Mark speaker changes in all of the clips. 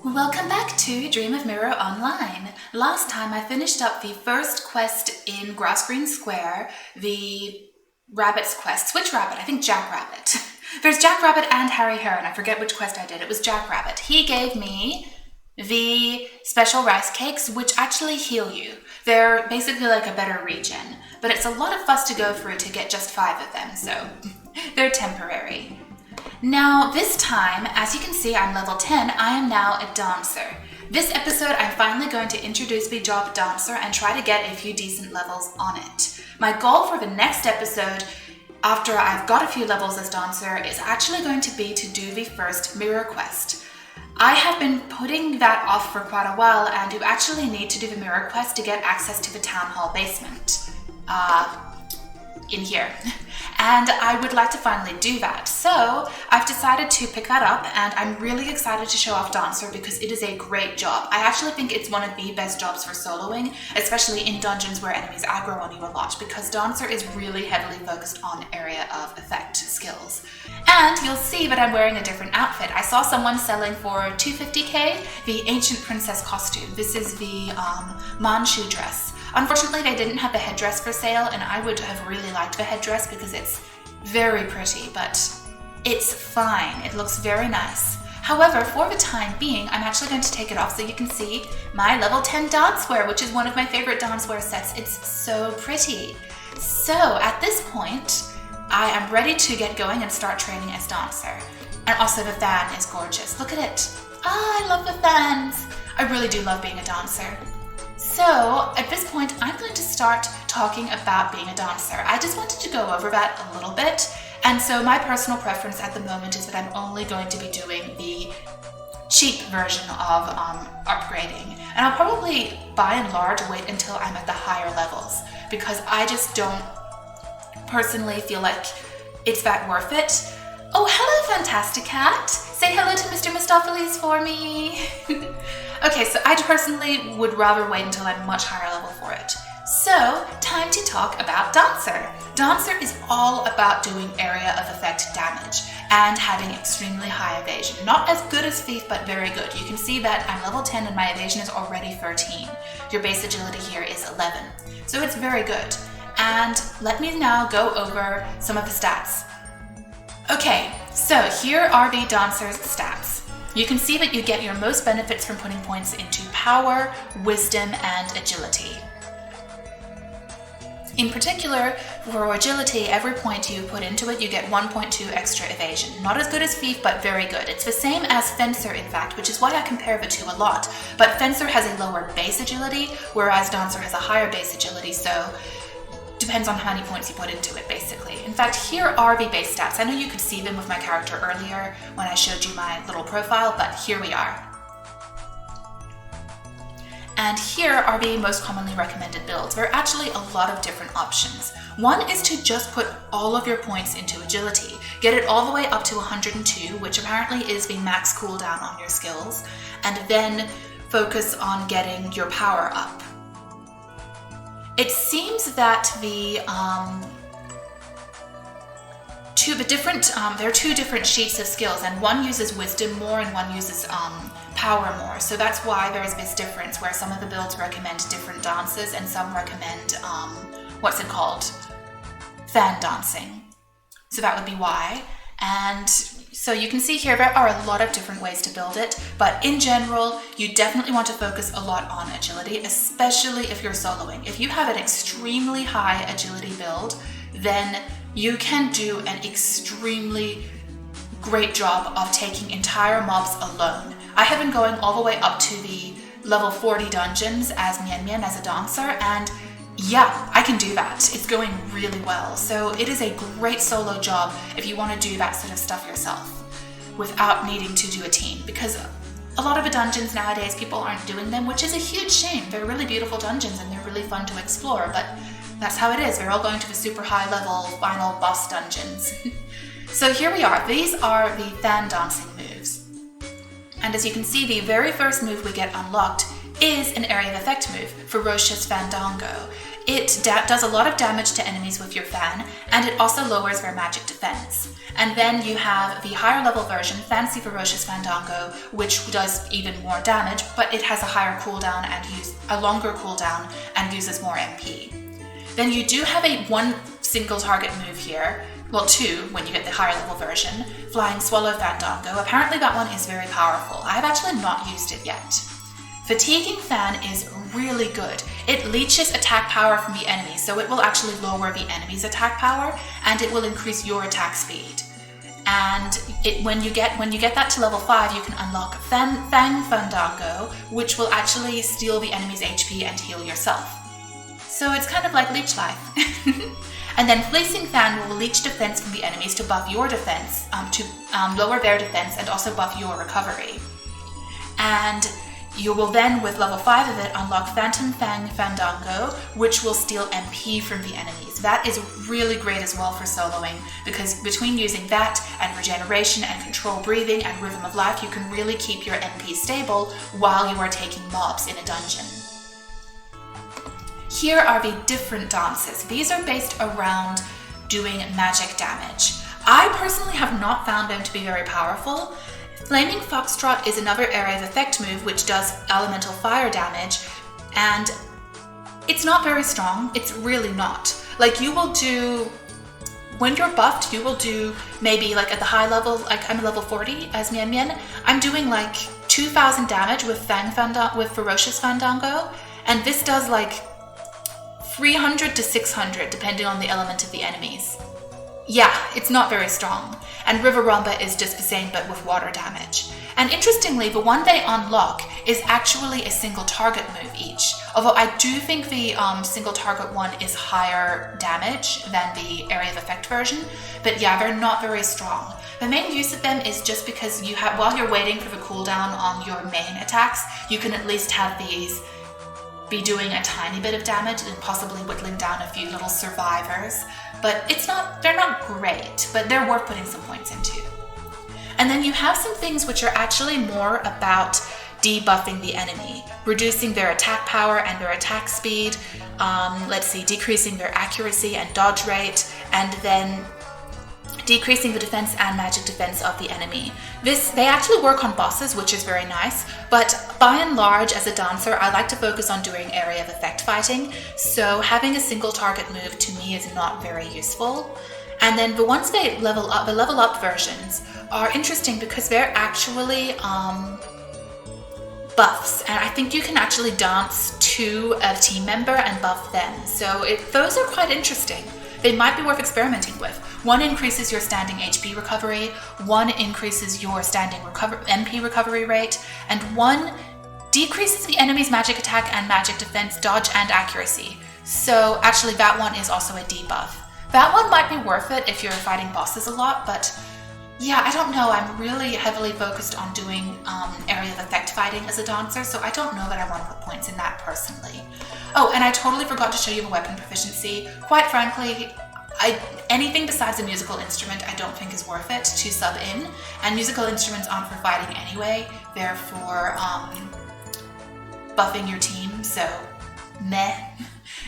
Speaker 1: Welcome back to Dream of Mirror Online. Last time I finished up the first quest in Grass Green Square, the Rabbit's quest. Which rabbit? I think Jack Rabbit. There's Jack Rabbit and Harry Heron. I forget which quest I did. It was Jack Rabbit. He gave me the special rice cakes, which actually heal you. They're basically like a better regen, but it's a lot of fuss to go through to get just 5 of them, so they're temporary. Now, this time, as you can see, I'm level 10. I am now a dancer. This episode, I'm finally going to introduce the job dancer and try to get a few decent levels on it. My goal for the next episode, after I've got a few levels as dancer, is actually going to be to do the first mirror quest. I have been putting that off for quite a while, and you actually need to do the mirror quest to get access to the town hall basement. In here. And I would like to finally do that. So I've decided to pick that up, and I'm really excited to show off Dancer because it is a great job. I actually think it's one of the best jobs for soloing, especially in dungeons where enemies aggro on you a lot, because Dancer is really heavily focused on area of effect skills. And you'll see that I'm wearing a different outfit. I saw someone selling for 250k the Ancient Princess costume. This is the Manchu dress. Unfortunately, they didn't have the headdress for sale, and I would have really liked the headdress because it's very pretty, but it's fine. It looks very nice. However, for the time being, I'm actually going to take it off so you can see my level 10 dancewear, which is one of my favorite dancewear sets. It's so pretty. So at this point, I am ready to get going and start training as dancer. And also the fan is gorgeous. Look at it. I love the fans. I really do love being a dancer. So at this point, I'm going to start talking about being a dancer. I just wanted to go over that a little bit. And so my personal preference at the moment is that I'm only going to be doing the cheap version of upgrading. And I'll probably, by and large, wait until I'm at the higher levels because I just don't personally feel like it's that worth it. Oh, hello, Fantastic Cat. Say hello to Mr. Mistopheles for me. Okay, so I personally would rather wait until I'm much higher level for it. So, time to talk about Dancer. Dancer is all about doing area of effect damage and having extremely high evasion. Not as good as Thief, but very good. You can see that I'm level 10 and my evasion is already 13. Your base agility here is 11. So it's very good. And let me now go over some of the stats. Okay, so here are the Dancer's stats. You can see that you get your most benefits from putting points into power, wisdom, and agility. In particular, for agility, every point you put into it, you get 1.2 extra evasion. Not as good as Thief, but very good. It's the same as Fencer, in fact, which is why I compare the two a lot. But Fencer has a lower base agility, whereas Dancer has a higher base agility, so depends on how many points you put into it, basically. In fact, here are the base stats. I know you could see them with my character earlier when I showed you my little profile, but here we are. And here are the most commonly recommended builds. There are actually a lot of different options. One is to just put all of your points into agility. Get it all the way up to 102, which apparently is the max cooldown on your skills, and then focus on getting your power up. It seems that there are 2 different sheets of skills, and one uses wisdom more and one uses power more. So that's why there is this difference where some of the builds recommend different dances and some recommend, fan dancing. So that would be why. And so you can see here there are a lot of different ways to build it, but in general, you definitely want to focus a lot on agility, especially if you're soloing. If you have an extremely high agility build, then you can do an extremely great job of taking entire mobs alone. I have been going all the way up to the level 40 dungeons as Mian Mian as a dancer, and yeah, I can do that. It's going really well. So it is a great solo job if you want to do that sort of stuff yourself without needing to do a team, because a lot of the dungeons nowadays, people aren't doing them, which is a huge shame. They're really beautiful dungeons and they're really fun to explore, but that's how it is. They're all going to the super high level final boss dungeons. So here we are. These are the fan dancing moves. And as you can see, the very first move we get unlocked is an area of effect move, Ferocious Fandango. It does a lot of damage to enemies with your fan, and it also lowers their magic defense. And then you have the higher level version, Fancy Ferocious Fandango, which does even more damage, but it has a higher cooldown and a longer cooldown and uses more MP. Then you do have one single target move here, well, two when you get the higher level version, Flying Swallow Fandango. Apparently that one is very powerful. I've actually not used it yet. Fatiguing Fan is really good. It leeches attack power from the enemy, so it will actually lower the enemy's attack power, and it will increase your attack speed. And when you get that to level 5, you can unlock Fang Fandango, which will actually steal the enemy's HP and heal yourself. So it's kind of like Leech Life. And then Fleecing Fan will leech defense from the enemies to buff your defense, to lower their defense and also buff your recovery. And you will then, with level 5 of it, unlock Phantom Fang Fandango, which will steal MP from the enemies. That is really great as well for soloing, because between using that and regeneration and control breathing and rhythm of life, you can really keep your MP stable while you are taking mobs in a dungeon. Here are the different dances. These are based around doing magic damage. I personally have not found them to be very powerful. Flaming Foxtrot is another area of effect move which does elemental fire damage, and it's not very strong. It's really not. Like, you will do, when you're buffed, you will do maybe like at the high level, like I'm level 40 as Mian Mian, I'm doing like 2,000 damage with Ferocious Fandango, and this does like 300 to 600 depending on the element of the enemies. Yeah, it's not very strong. And River Rumba is just the same but with water damage. And interestingly, the one they unlock is actually a single target move each. Although I do think the single target one is higher damage than the area of effect version. But yeah, they're not very strong. The main use of them is just because you have, while you're waiting for the cooldown on your main attacks, you can at least have these be doing a tiny bit of damage and possibly whittling down a few little survivors. But they're not great, but they're worth putting some points into. And then you have some things which are actually more about debuffing the enemy, reducing their attack power and their attack speed, decreasing their accuracy and dodge rate, and then decreasing the defense and magic defense of the enemy. They actually work on bosses, which is very nice, but by and large, as a dancer, I like to focus on doing area of effect fighting, so having a single target move to me is not very useful. And then the ones they level up, the level up versions, are interesting because they're actually buffs, and I think you can actually dance to a team member and buff them, so those are quite interesting. They might be worth experimenting with. One increases your standing HP recovery, one increases your standing MP recovery rate, and one decreases the enemy's magic attack and magic defense, dodge, and accuracy. So actually that one is also a debuff. That one might be worth it if you're fighting bosses a lot, but yeah, I don't know. I'm really heavily focused on doing area of effect fighting as a dancer, so I don't know that I want to put points in that personally. Oh, and I totally forgot to show you the weapon proficiency. Quite frankly, anything besides a musical instrument I don't think is worth it to sub in, and musical instruments aren't for fighting anyway, they're for buffing your team, so meh.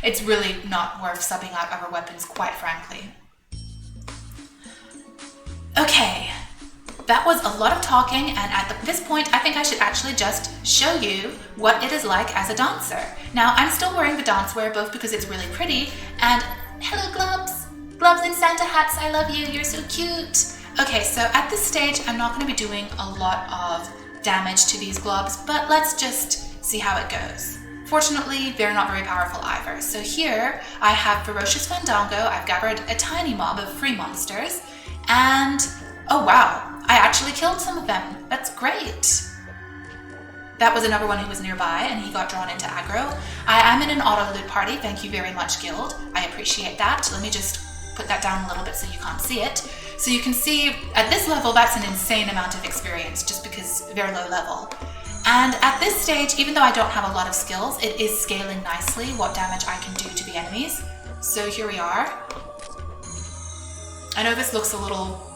Speaker 1: It's really not worth subbing out other weapons, quite frankly. Okay, that was a lot of talking, and at this point I think I should actually just show you what it is like as a dancer. Now, I'm still wearing the dance wear both because it's really pretty, and hello gloves! Gloves and Santa hats, I love you, you're so cute! Okay, so at this stage I'm not going to be doing a lot of damage to these globs, but let's just see how it goes. Fortunately, they're not very powerful either. So here I have Ferocious Fandango. I've gathered a tiny mob of free monsters, and oh wow, I actually killed some of them. That's great. That was another one who was nearby and he got drawn into aggro. I am in an auto loot party. Thank you very much, Guild. I appreciate that. Let me just put that down a little bit so you can't see it. So you can see at this level, that's an insane amount of experience just because they're low level. And at this stage, even though I don't have a lot of skills, it is scaling nicely what damage I can do to the enemies. So here we are. I know this looks a little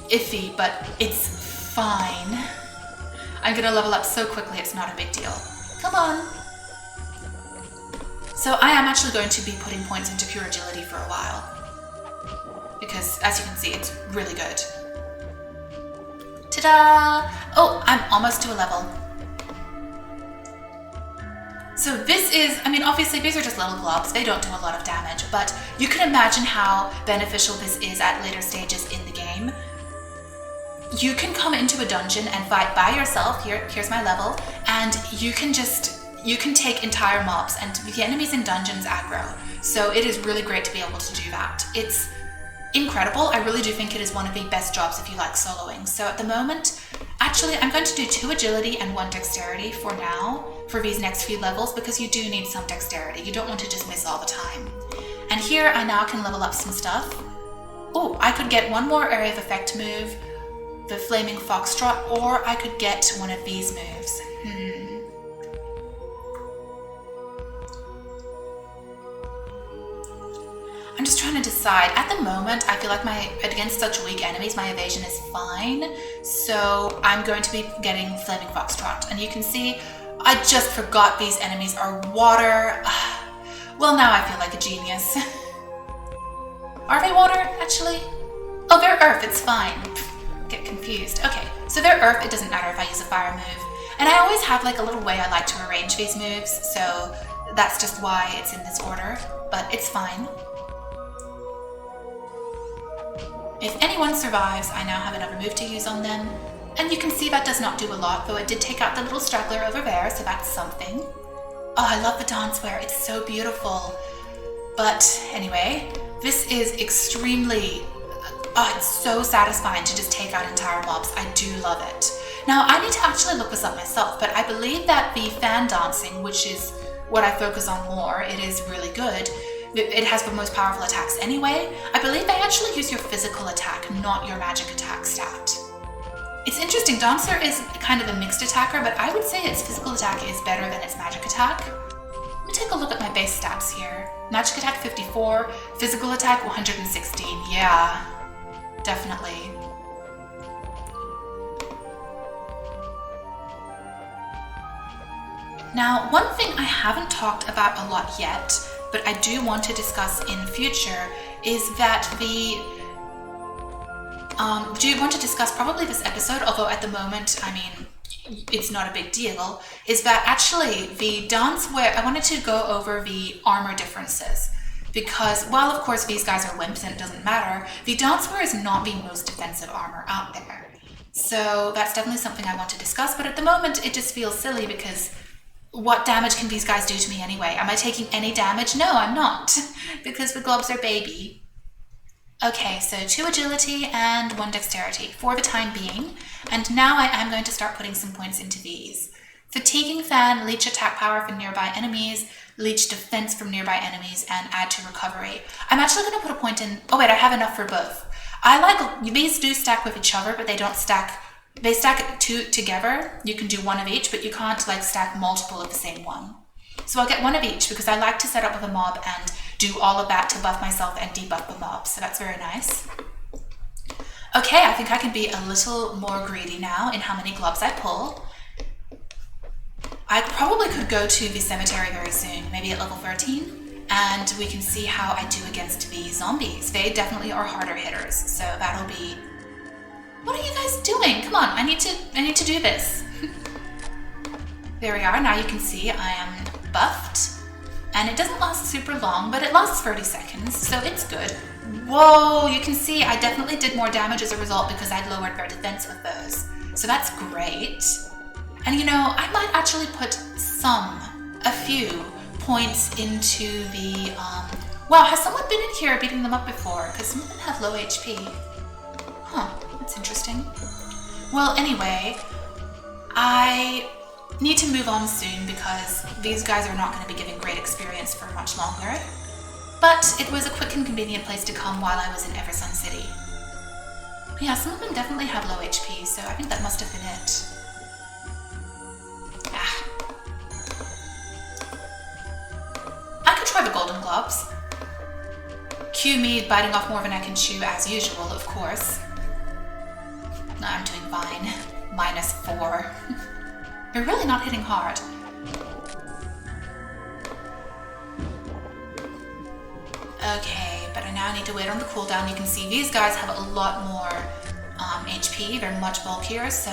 Speaker 1: iffy, but it's fine. I'm gonna level up so quickly, it's not a big deal. Come on. So I am actually going to be putting points into pure agility for a while. Because as you can see, it's really good. Ta-da! Oh, I'm almost to a level. So this is, I mean, obviously these are just little globs. They don't do a lot of damage, but you can imagine how beneficial this is at later stages in the game. You can come into a dungeon and fight by yourself. Here's my level. And you can take entire mobs, and the enemies in dungeons aggro. So it is really great to be able to do that. It's incredible. I really do think it is one of the best jobs if you like soloing. So at the moment, actually, I'm going to do 2 agility and 1 dexterity for now, for these next few levels, because you do need some dexterity. You don't want to just miss all the time. And here I now can level up some stuff. Oh, I could get one more area of effect move, the Flaming Foxtrot, or I could get one of these moves. I'm just trying to decide. At the moment, I feel like against such weak enemies, my evasion is fine. So I'm going to be getting Flaming Foxtrot. And you can see, I just forgot these enemies are water. Well, now I feel like a genius. Are they water, actually? Oh, they're earth, it's fine. Get confused. Okay, so they're earth, it doesn't matter if I use a fire move. And I always have like a little way I like to arrange these moves, so that's just why it's in this order, but it's fine. If anyone survives, I now have another move to use on them. And you can see that does not do a lot, though it did take out the little straggler over there, so that's something. Oh, I love the dancewear, it's so beautiful. But anyway, this is extremely, it's so satisfying to just take out entire mobs. I do love it. Now, I need to actually look this up myself, but I believe that the fan dancing, which is what I focus on more, it is really good. It has the most powerful attacks anyway. I believe they actually use your physical attack, not your magic attack stat. It's interesting, Dancer is kind of a mixed attacker, but I would say its physical attack is better than its magic attack. Let me take a look at my base stats here. Magic attack 54, physical attack 116. Yeah, definitely. Now, one thing I haven't talked about a lot yet, but I do want to discuss in future, is that do want to discuss probably this episode, although at the moment, I mean, it's not a big deal, is that actually the dancewear, I wanted to go over the armor differences. Because while of course these guys are wimps and it doesn't matter, the dancewear is not the most defensive armor out there. So that's definitely something I want to discuss, but at the moment it just feels silly because what damage can these guys do to me anyway? Am I taking any damage? No, I'm not, because the globs are baby. Okay, so 2 agility and 1 dexterity for the time being, and now I am going to start putting some points into these. Fatiguing Fan, leech attack power from nearby enemies, leech defense from nearby enemies, and add to recovery. I'm actually going to put a point in, oh wait, I have enough for both. These do stack with each other, but they don't stack. They stack 2 together. You can do 1 of each, but you can't like stack multiple of the same one. So I'll get 1 of each because I like to set up with a mob and do all of that to buff myself and debuff the mob. So that's very nice. Okay, I think I can be a little more greedy now in how many globs I pull. I probably could go to the cemetery very soon, maybe at level 13, and we can see how I do against the zombies. They definitely are harder hitters, so that'll be... What are you guys doing? Come on, I need to do this. There we are. Now you can see I am buffed, and it doesn't last super long, but it lasts 30 seconds, so it's good. Whoa, you can see I definitely did more damage as a result because I'd lowered their defense with those. So that's great. And you know, I might actually put a few points into the, wow, has someone been in here beating them up before? Because some of them have low HP. Huh, that's interesting. Well, anyway, I need to move on soon because these guys are not going to be giving great experience for much longer. But it was a quick and convenient place to come while I was in Eversun City. Yeah, some of them definitely have low HP, so I think that must have been it. I could try the golden globs. Cue me biting off more than I can chew as usual, of course. No, I'm doing fine. -4. You're really not hitting hard. Okay, but I now need to wait on the cooldown. You can see these guys have a lot more HP. They're much bulkier, so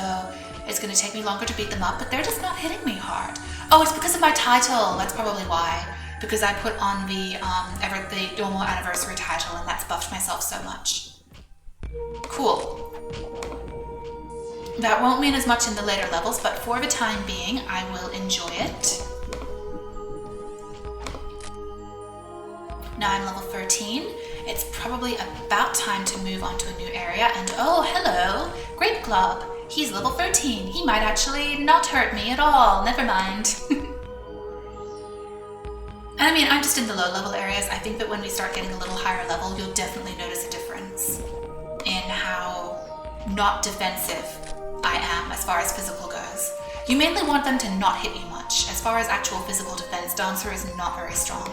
Speaker 1: it's going to take me longer to beat them up, but they're just not hitting me hard. Oh, it's because of my title. That's probably why. Because I put on the Domo Anniversary title, and that's buffed myself so much. Cool. That won't mean as much in the later levels, but for the time being, I will enjoy it. Now I'm level 13. It's probably about time to move on to a new area, and oh, hello, Grape Glob. He's level 13. He might actually not hurt me at all. Never mind. I mean, I'm just in the low level areas. I think that when we start getting a little higher level, you'll definitely notice a difference in how not defensive I am as far as physical goes. You mainly want them to not hit you much. As far as actual physical defense, Dancer is not very strong.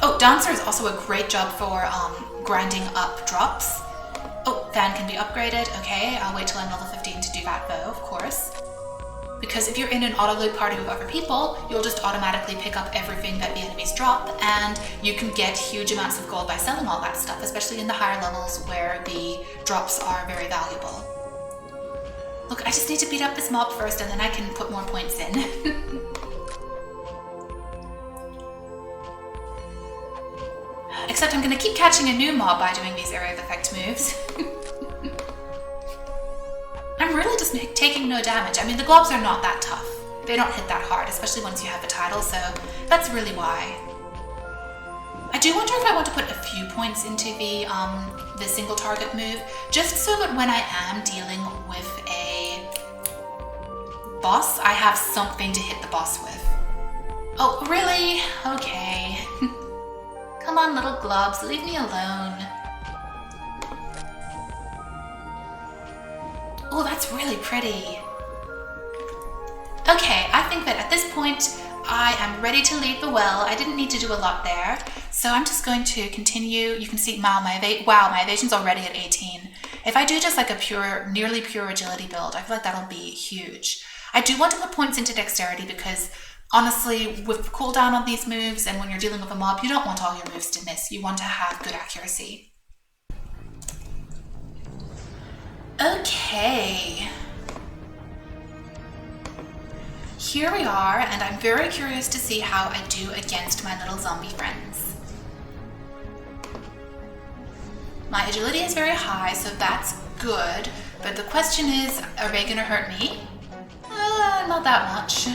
Speaker 1: Oh, Dancer is also a great job for grinding up drops. Oh, Fan can be upgraded. Okay, I'll wait till I'm level 15 to do that though, of course. Because if you're in an auto-loot party with other people, you'll just automatically pick up everything that the enemies drop, and you can get huge amounts of gold by selling all that stuff, especially in the higher levels where the drops are very valuable. Look, I just need to beat up this mob first, and then I can put more points in. Except I'm going to keep catching a new mob by doing these area of effect moves. I'm really just taking no damage. I mean, the globs are not that tough. They don't hit that hard, especially once you have the title, so that's really why. I do wonder if I want to put a few points into the single target move, just so that when I am dealing with a boss, I have something to hit the boss with. Oh, really? Okay. Come on, little globs, leave me alone. Oh, that's really pretty. Okay, I think that at this point, I am ready to leave the well. I didn't need to do a lot there, so I'm just going to continue. You can see, wow, my evasion's already at 18. If I do just like a nearly pure agility build, I feel like that'll be huge. I do want to put points into dexterity because honestly, with cooldown on these moves and when you're dealing with a mob, you don't want all your moves to miss. You want to have good accuracy. Okay. Here we are, and I'm very curious to see how I do against my little zombie friends. My agility is very high, so that's good, but the question is, are they gonna hurt me? Not that much.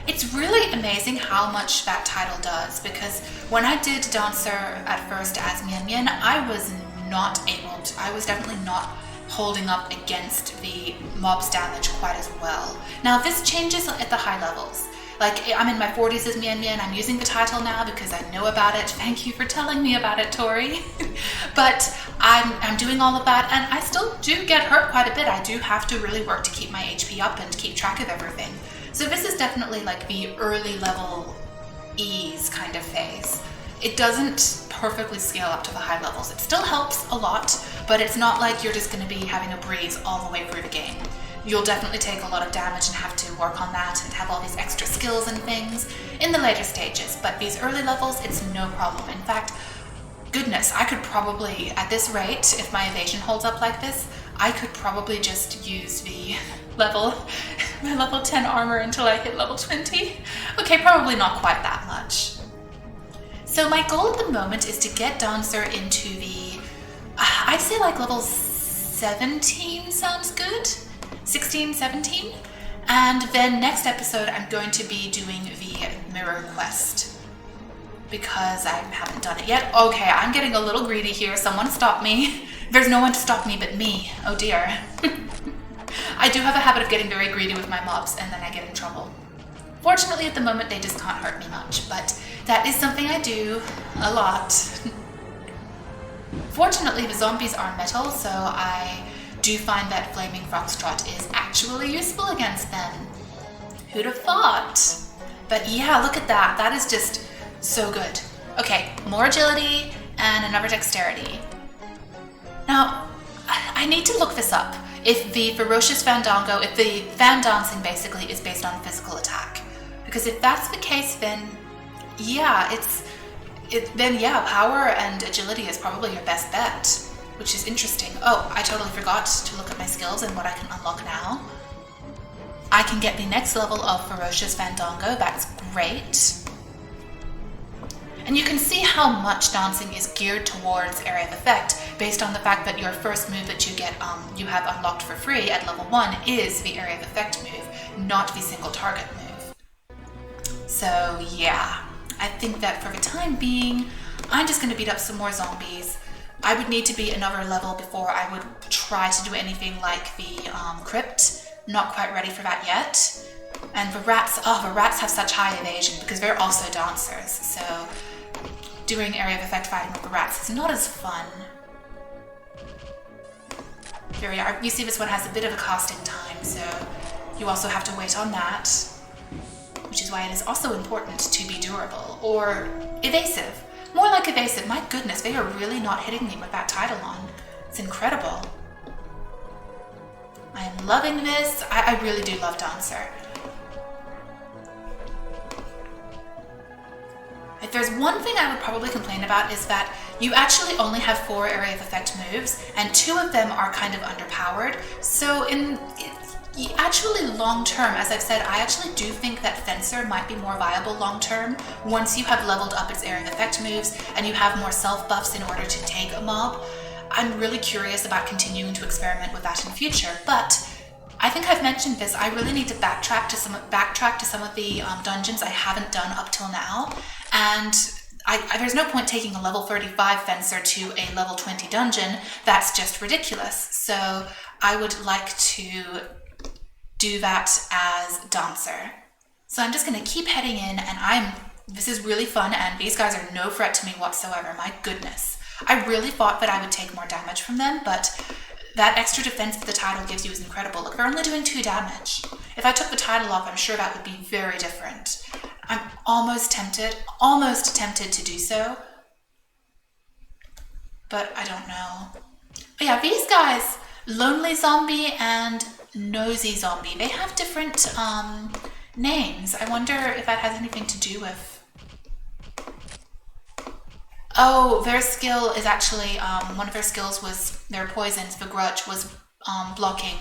Speaker 1: It's really amazing how much that title does, because when I did Dancer at first as Mian Mian, I was definitely not holding up against the mob's damage quite as well. Now this changes at the high levels. Like, I'm in my 40s as Mian Mian, I'm using the title now because I know about it. Thank you for telling me about it, Tori. But I'm doing all of that, and I still do get hurt quite a bit. I do have to really work to keep my HP up and keep track of everything. So this is definitely like the early level ease kind of phase. It doesn't perfectly scale up to the high levels. It still helps a lot, but it's not like you're just going to be having a breeze all the way through the game. You'll definitely take a lot of damage and have to work on that and have all these extra skills and things in the later stages, but these early levels, it's no problem. In fact, goodness, I could probably, at this rate, if my evasion holds up like this, I could probably just use the my level 10 armor until I hit level 20. Okay, probably not quite that much. So my goal at the moment is to get Dancer into the, I'd say like level 17 sounds good. 16, 17. And then next episode I'm going to be doing the mirror quest because I haven't done it yet. Okay, I'm getting a little greedy here. Someone stop me. There's no one to stop me but me. Oh dear. I do have a habit of getting very greedy with my mobs and then I get in trouble. Fortunately at the moment they just can't hurt me much, but that is something I do a lot. Fortunately the zombies are metal, so I do find that Flaming Foxtrot is actually useful against them. Who'd have thought? But yeah, look at that. That is just so good. Okay, more agility and another dexterity. Now, I need to look this up. If the Ferocious Fandango, if the fan dancing basically is based on physical attack. Because if that's the case, then yeah, power and agility is probably your best bet, which is interesting. Oh, I totally forgot to look at my skills and what I can unlock now. I can get the next level of Ferocious Fandango, that's great. And you can see how much dancing is geared towards area of effect based on the fact that your first move that you get, you have unlocked for free at level 1 is the area of effect move, not the single target move. So yeah, I think that for the time being, I'm just going to beat up some more zombies. I would need to be another level before I would try to do anything like the crypt. Not quite ready for that yet. And the rats have such high evasion because they're also dancers, so doing area of effect fighting with the rats is not as fun. Here we are. You see this one has a bit of a casting time, so you also have to wait on that, which is why it is also important to be durable or evasive. More like evasive. My goodness, they are really not hitting me with that title on. It's incredible. I am loving this. I really do love Dancer. If there's one thing I would probably complain about is that you actually only have 4 area of effect moves, and 2 of them are kind of underpowered. So actually long term, as I've said, I actually do think that Fencer might be more viable long term once you have leveled up its area of effect moves and you have more self buffs in order to take a mob. I'm really curious about continuing to experiment with that in future, but I think I've mentioned this. I really need to backtrack to some of the dungeons I haven't done up till now, and there's no point taking a level 35 Fencer to a level 20 dungeon. That's just ridiculous. So I would like to do that as Dancer. So I'm just going to keep heading in, and this is really fun, and these guys are no threat to me whatsoever. My goodness. I really thought that I would take more damage from them, but that extra defense that the title gives you is incredible. Look, they're only doing 2 damage. If I took the title off, I'm sure that would be very different. I'm almost tempted to do so, but I don't know. But yeah, these guys, Lonely Zombie and Nosy Zombie, they have different names. I wonder if that has anything to do with... Oh, their skill is actually, one of their skills was, their poisons, the grudge, was blocking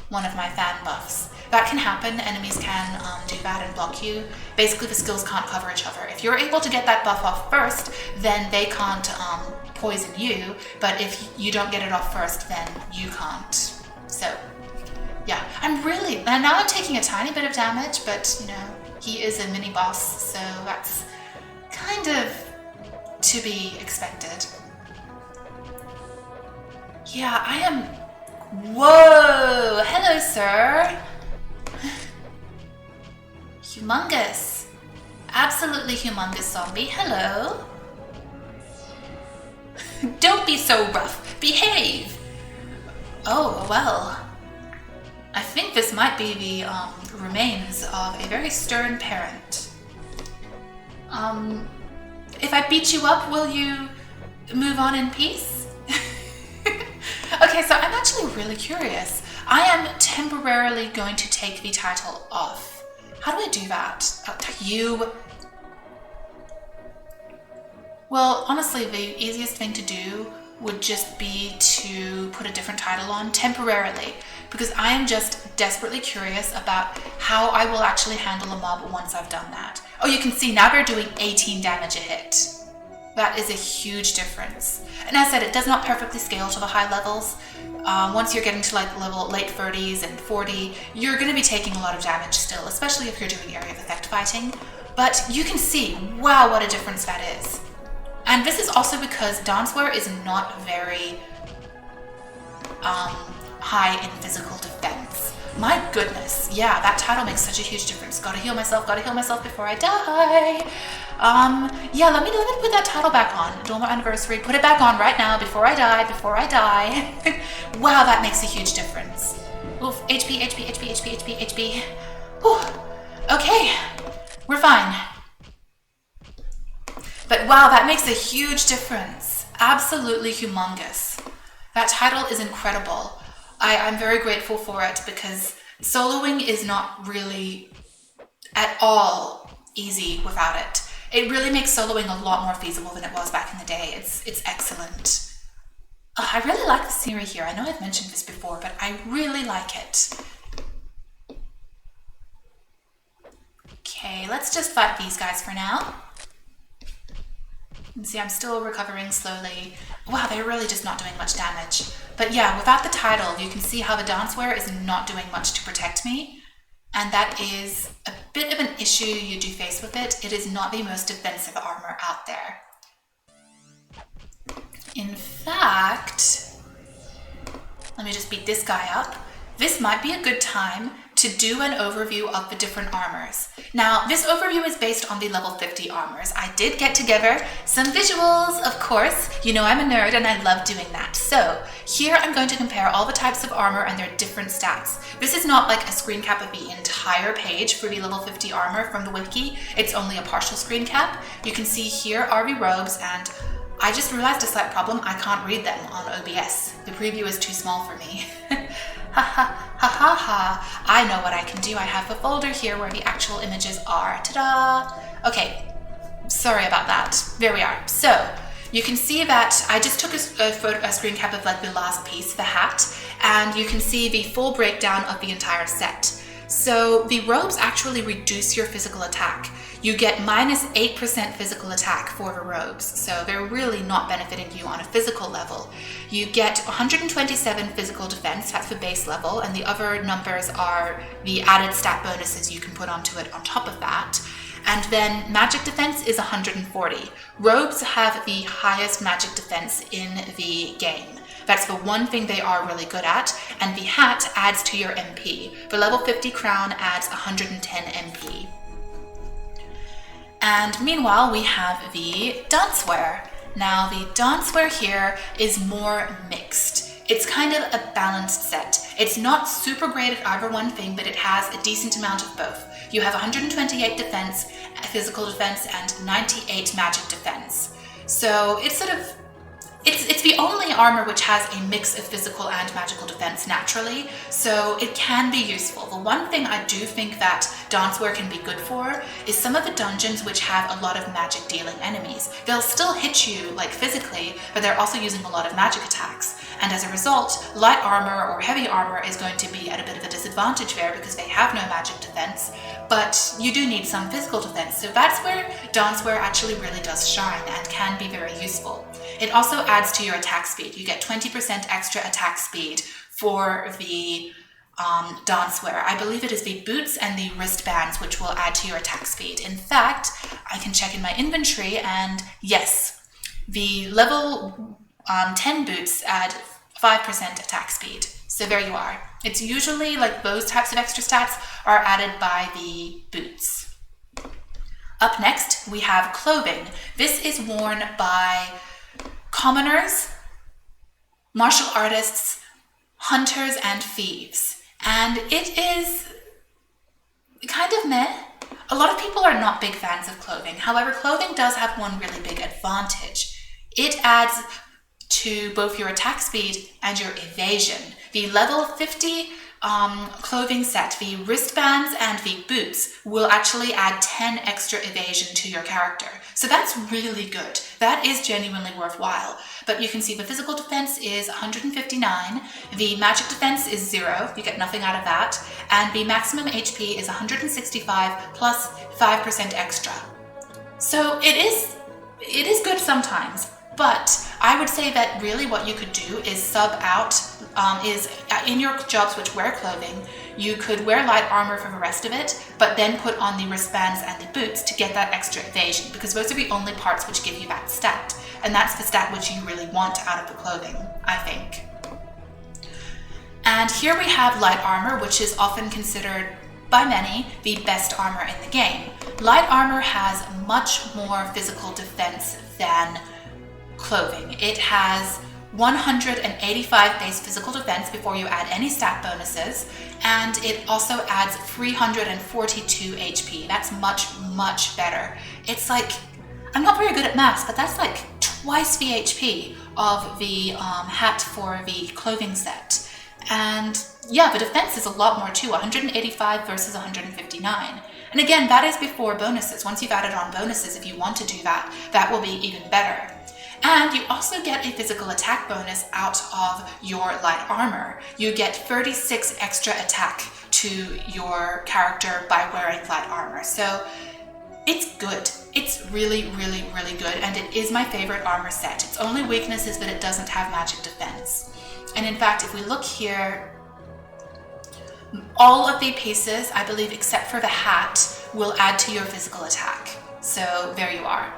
Speaker 1: one of my fan buffs. That can happen, enemies can do that and block you. Basically, the skills can't cover each other. If you're able to get that buff off first, then they can't poison you, but if you don't get it off first, then you can't. So, yeah, and now I'm taking a tiny bit of damage, but, you know, he is a mini boss, so that's kind of to be expected. Yeah, I am... Whoa! Hello, sir! Humongous. Absolutely humongous zombie. Hello. Don't be so rough. Behave! Oh, well. I think this might be the remains of a very stern parent. If I beat you up, will you move on in peace? Okay, so I'm actually really curious. I am temporarily going to take the title off. How do I do that? Well, honestly, the easiest thing to do would just be to put a different title on temporarily, because I am just desperately curious about how I will actually handle a mob once I've done that. Oh, you can see now they're doing 18 damage a hit. That is a huge difference. And as I said, it does not perfectly scale to the high levels. Once you're getting to like level late 30s and 40, you're going to be taking a lot of damage still, especially if you're doing area of effect fighting. But you can see, wow, what a difference that is. And this is also because Danceware is not very high in physical defense. My goodness, yeah, that title makes such a huge difference. Gotta heal myself before I die. Yeah, let me put that title back on. Duel Anniversary, put it back on right now before I die. Wow, that makes a huge difference. Oof, HP. Whew. Okay, we're fine. But wow, that makes a huge difference. Absolutely humongous. That title is incredible. I'm very grateful for it because soloing is not really at all easy without it. It really makes soloing a lot more feasible than it was back in the day. It's excellent. I really like the scenery here. I know I've mentioned this before, but I really like it. Okay, let's just fight these guys for now. You can see I'm still recovering slowly. Wow, they're really just not doing much damage. But yeah, without the title, you can see how the dancewear is not doing much to protect me. And that is a bit of an issue you do face with it. It is not the most defensive armor out there. In fact, let me just beat this guy up. This might be a good time to do an overview of the different armors. Now, this overview is based on the level 50 armors. I did get together some visuals, of course. You know I'm a nerd and I love doing that. So here I'm going to compare all the types of armor and their different stats. This is not like a screen cap of the entire page for the level 50 armor from the wiki. It's only a partial screen cap. You can see here are the robes, and I just realized a slight problem. I can't read them on OBS. The preview is too small for me. Ha ha ha ha ha. I know what I can do. I have a folder here where the actual images are. Ta-da! Okay, sorry about that. There we are. So you can see that I just took a screen cap of like the last piece, the hat, and you can see the full breakdown of the entire set. So the robes actually reduce your physical attack. You get -8% physical attack for the robes, so they're really not benefiting you on a physical level. You get 127 physical defense, that's the base level, and the other numbers are the added stat bonuses you can put onto it on top of that. And then magic defense is 140. Robes have the highest magic defense in the game. That's the one thing they are really good at, and the hat adds to your MP. The level 50 crown adds 110 MP. And meanwhile, we have the dancewear. Now, the dancewear here is more mixed. It's kind of a balanced set. It's not super great at either one thing, but it has a decent amount of both. You have 128 defense, physical defense, and 98 magic defense. So it's sort of, it's the only armor which has a mix of physical and magical defense naturally, so it can be useful. The one thing I do think that dancewear can be good for is some of the dungeons which have a lot of magic dealing enemies. They'll still hit you like physically, but they're also using a lot of magic attacks. And as a result, light armor or heavy armor is going to be at a bit of a disadvantage there because they have no magic defense, but you do need some physical defense. So that's where dancewear actually really does shine and can be very useful. It also adds to your attack speed. You get 20% extra attack speed for the dancewear. I believe it is the boots and the wristbands which will add to your attack speed. In fact, I can check in my inventory and yes, the level 10 boots add 5% attack speed. So there you are. It's usually like those types of extra stats are added by the boots. Up next, we have clothing. This is worn by commoners, martial artists, hunters, and thieves. And it is kind of meh. A lot of people are not big fans of clothing. However, clothing does have one really big advantage. It adds to both your attack speed and your evasion. The level 50 clothing set, the wristbands and the boots will actually add 10 extra evasion to your character. So that's really good. That is genuinely worthwhile. But you can see the physical defense is 159, the magic defense is 0, you get nothing out of that, and the maximum HP is 165 plus 5% extra. So it is good sometimes. But I would say that really what you could do is sub out, in your jobs which wear clothing, you could wear light armor for the rest of it, but then put on the wristbands and the boots to get that extra evasion, because those are the only parts which give you that stat. And that's the stat which you really want out of the clothing, I think. And here we have light armor, which is often considered by many the best armor in the game. Light armor has much more physical defense than clothing. It has 185 base physical defense before you add any stat bonuses, and it also adds 342 HP. That's much, much better. It's like, I'm not very good at maths, but that's like twice the HP of the hat for the clothing set. And yeah, the defense is a lot more too, 185 versus 159. And again, that is before bonuses. Once you've added on bonuses, if you want to do that, that will be even better. And you also get a physical attack bonus out of your light armor. You get 36 extra attack to your character by wearing light armor. So it's good. It's really, really, really good, and it is my favorite armor set. Its only weakness is that it doesn't have magic defense. And in fact, if we look here, all of the pieces, I believe, except for the hat, will add to your physical attack. So there you are.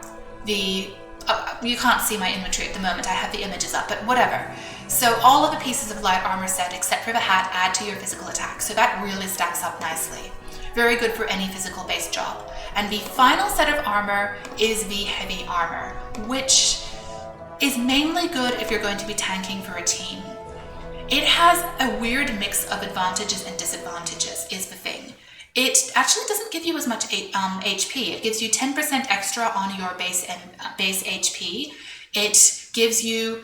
Speaker 1: You can't see my inventory at the moment. I have the images up, but whatever. So all of the pieces of light armor set, except for the hat, add to your physical attack. So that really stacks up nicely. Very good for any physical-based job. And the final set of armor is the heavy armor, which is mainly good if you're going to be tanking for a team. It has a weird mix of advantages and disadvantages, is the thing. It actually doesn't give you as much HP. It gives you 10% extra on your base HP. It gives you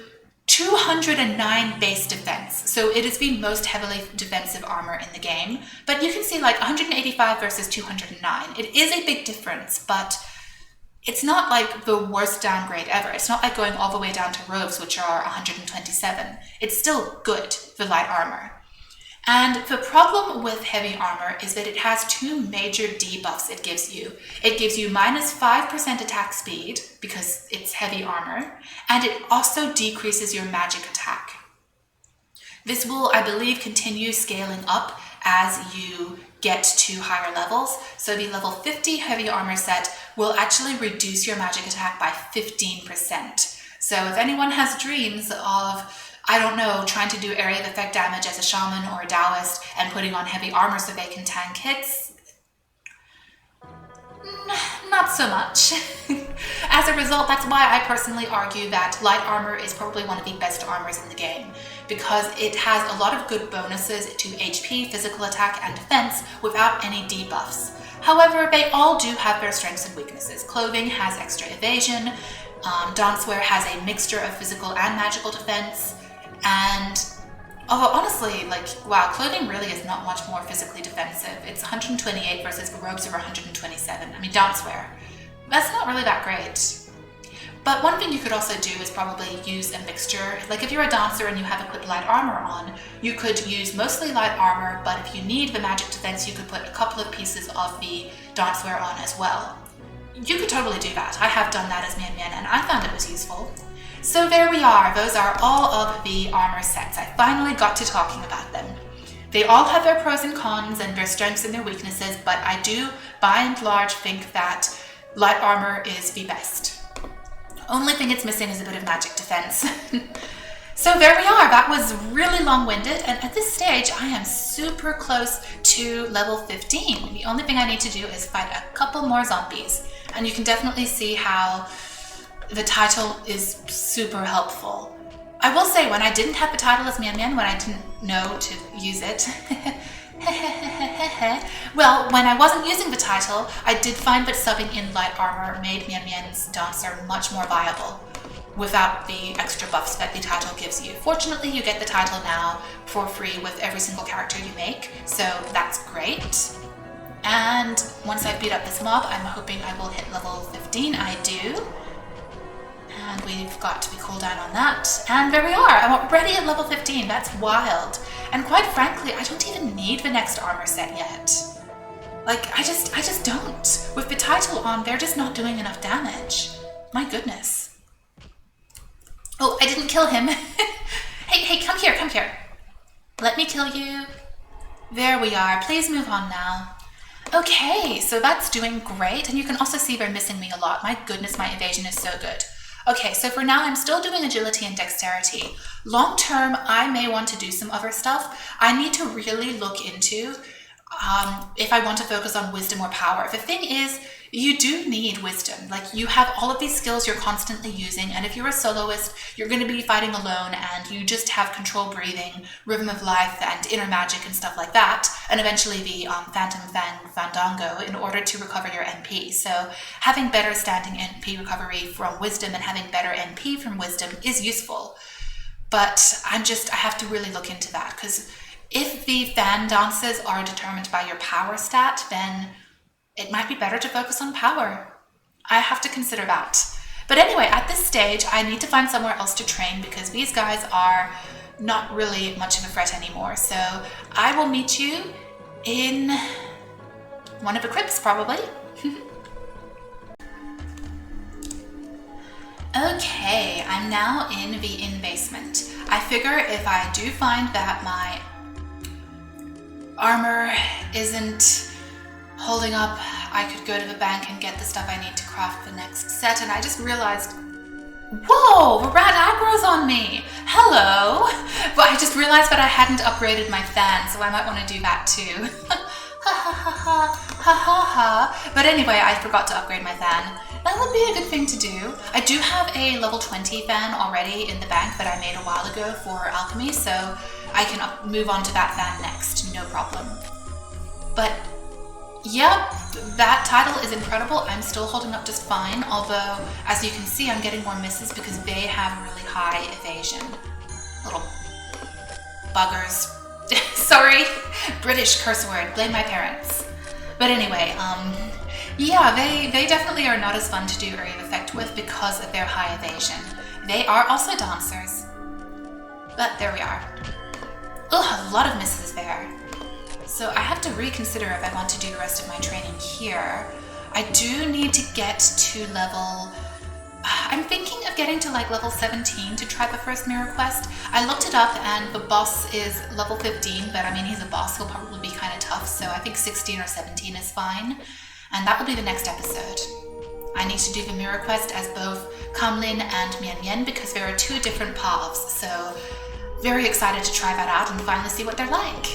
Speaker 1: 209 base defense. So it is the most heavily defensive armor in the game. But you can see like 185 versus 209. It is a big difference, but it's not like the worst downgrade ever. It's not like going all the way down to rogues, which are 127. It's still good, the light armor. And the problem with heavy armor is that it has two major debuffs it gives you. It gives you minus 5% attack speed because it's heavy armor, and it also decreases your magic attack. This will, I believe, continue scaling up as you get to higher levels. So the level 50 heavy armor set will actually reduce your magic attack by 15%. So if anyone has dreams of, I don't know, trying to do area of effect damage as a shaman or a Taoist and putting on heavy armor so they can tank hits, not so much. As a result, that's why I personally argue that light armor is probably one of the best armors in the game, because it has a lot of good bonuses to HP, physical attack, and defense without any debuffs. However, they all do have their strengths and weaknesses. Clothing has extra evasion, dancewear has a mixture of physical and magical defense, and although honestly, wow, clothing really is not much more physically defensive. It's 128 versus the robes are 127. I mean, dancewear, that's not really that great. But one thing you could also do is probably use a mixture. Like if you're a dancer and you have equipped light armor on, you could use mostly light armor, but if you need the magic defense, you could put a couple of pieces of the dancewear on as well. You could totally do that. I have done that as Mian Mian, and I found it was useful. So there we are. Those are all of the armor sets. I finally got to talking about them. They all have their pros and cons and their strengths and their weaknesses, but I do, by and large, think that light armor is the best. Only thing it's missing is a bit of magic defense. So there we are. That was really long-winded, and at this stage I am super close to level 15. The only thing I need to do is fight a couple more zombies, and you can definitely see how the title is super helpful. I will say, when I didn't have the title as Mian Mian, when I didn't know to use it, well, when I wasn't using the title, I did find that subbing in light armor made Mian Mian's dancer much more viable without the extra buffs that the title gives you. Fortunately, you get the title now for free with every single character you make, so that's great. And once I beat up this mob, I'm hoping I will hit level 15. I do. And we've got to be cooldown on that. And there we are. I'm already at level 15. That's wild. And quite frankly, I don't even need the next armor set yet. Like, I just don't. With the title on, they're just not doing enough damage. My goodness. Oh, I didn't kill him. Hey, come here, come here. Let me kill you. There we are. Please move on now. Okay, so that's doing great. And you can also see they're missing me a lot. My goodness, my evasion is so good. Okay, so for now I'm still doing agility and dexterity. Long term, I may want to do some other stuff. I need to really look into if I want to focus on wisdom or power. The thing is, you do need wisdom. Like, you have all of these skills you're constantly using, and if you're a soloist, you're going to be fighting alone, and you just have control breathing, rhythm of life, and inner magic and stuff like that, and eventually the phantom fandango in order to recover your NP. So having better standing NP recovery from wisdom and having better NP from wisdom is useful. But I have to really look into that, because if the fan dances are determined by your power stat, then it might be better to focus on power. I have to consider that. But anyway, at this stage, I need to find somewhere else to train because these guys are not really much of a threat anymore. So I will meet you in one of the crypts, probably. Okay, I'm now in the basement. I figure if I do find that my armor isn't holding up, I could go to the bank and get the stuff I need to craft the next set. And I just realized, whoa, the rat aggro's on me. Hello. But I just realized that I hadn't upgraded my fan, so I might want to do that too. Ha ha ha ha ha ha ha. But anyway, I forgot to upgrade my fan. That would be a good thing to do. I do have a level 20 fan already in the bank that I made a while ago for alchemy, so I can move on to that fan next, no problem. But yeah, that title is incredible. I'm still holding up just fine, although as you can see, I'm getting more misses because they have really high evasion. Little buggers. Sorry, British curse word, blame my parents. But anyway, yeah, they definitely are not as fun to do area of effect with because of their high evasion. They are also dancers. But there we are. Ugh, a lot of misses there. So I have to reconsider if I want to do the rest of my training here. I do need to get to level... I'm thinking of getting to like level 17 to try the first mirror quest. I looked it up and the boss is level 15, but I mean, he's a boss, he'll probably be kind of tough, so I think 16 or 17 is fine. And that will be the next episode. I need to do the mirror quest as both Kamlin and Mian Mian because there are two different paths, so very excited to try that out and finally see what they're like.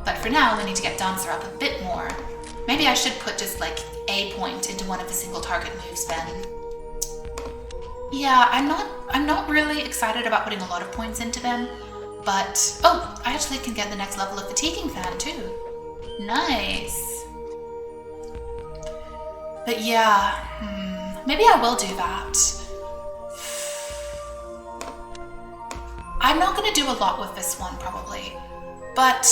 Speaker 1: But for now, we need to get Dancer up a bit more. Maybe I should put just like a point into one of the single target moves then. Yeah, I'm not really excited about putting a lot of points into them, but oh, I actually can get the next level of fatiguing fan too. Nice. But yeah, maybe I will do that. I'm not going to do a lot with this one probably, but